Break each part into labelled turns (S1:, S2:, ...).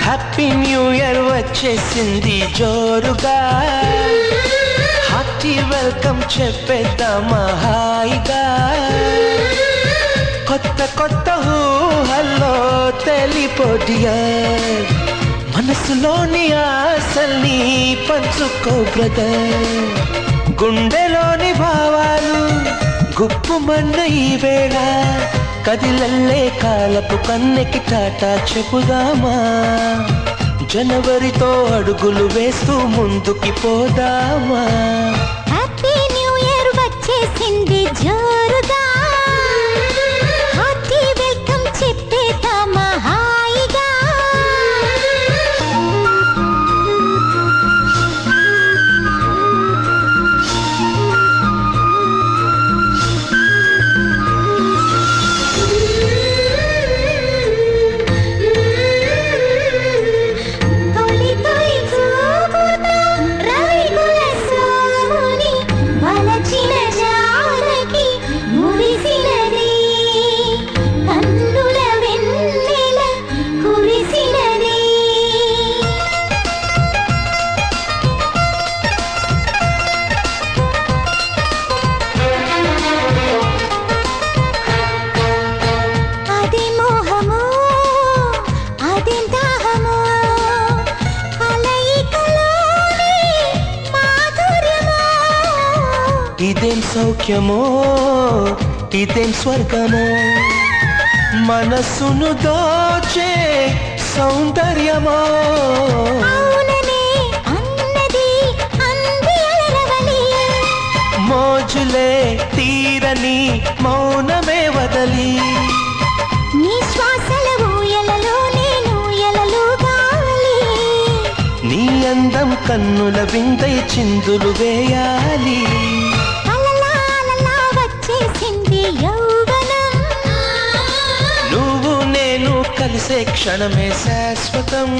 S1: Happy new year వచ్చేసింది జోరుగా, hearty welcome చెప్పేద్దామా హాయిగా. కొత్త కొత్త ఊహల్లో తెలిపోడియర్, మనసులోని ఆశల్ని పంచుకో బ్రదర్. గుండెలోని భావాలు గుప్పుమన్న ఈ వేళ, కదిలల్లే కాలపు కన్నెకి టాటా చెప్పుదామా. జనవరితో అడుగులు వేస్తూ ముందుకి పోదామా.
S2: హ్యాపీ న్యూ ఇయర్ వచ్చేసింది జోరుగా, హార్టీ వెల్కమ్ చెప్పేద్దామా హాయిగా.
S1: ఇదేం సౌఖ్యమో ఇదేం స్వర్గమో, మనసును దోచే సౌందర్యమో. మోజులే తీరని మౌనమే వదలి,
S2: నీ శ్వాసల ఊయలలో నేను ఎలలుగాలి.
S1: నీ అందం కన్నుల విందై చిందులు వేయాలి.
S2: వచ్చేసింది యౌవనం,
S1: నువ్వు నేను కలిసే క్షణమే శాశ్వతం.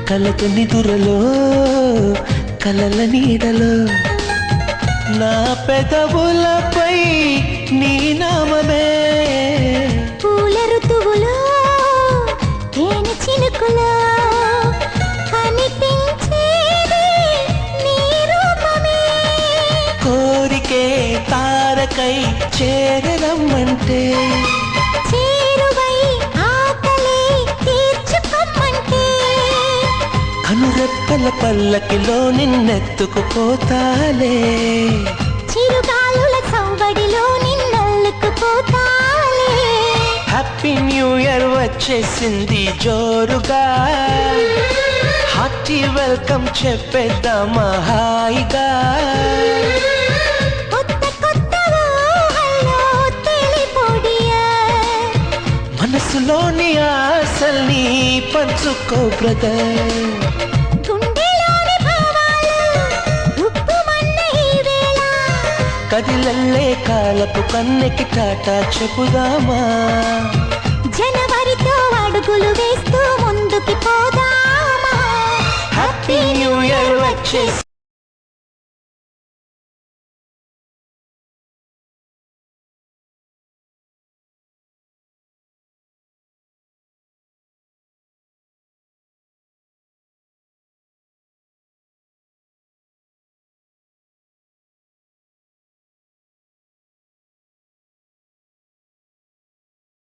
S1: కలత నిదురలో కలల నీడలో, నా పెదవులపై నీ నామమే.
S2: పూల ఋతువులో తేనె చినుకులో కనిపించేది నీ రూపమే.
S1: కోరికే తారకై చేరమ్మంటే, కనురెప్పల పల్లకిలో నిన్నెత్తుకుపోతాలే,
S2: చిరుగాలుల సౌబడిలో నిన్నల్లుకుపోతాలే.
S1: హ్యాపీ న్యూ ఇయర్ వచ్చేసింది జోరుగా, హార్టీ వెల్కమ్ చెప్పేద్దామా హాయిగా.
S2: కొత్త కొత్త ఊహల్లో తెలిపోడియర్,
S1: మనసులోని ఆశల్ని పంచుకో బ్రదర్. కదిలల్లే కాలపు కన్నెకి టాటా చెప్పుదామా.
S2: జనవరితో అడుగులు వేస్తూ ముందుకి పోదామా.
S1: హ్యాపీ న్యూ ఇయర్ వచ్చేసి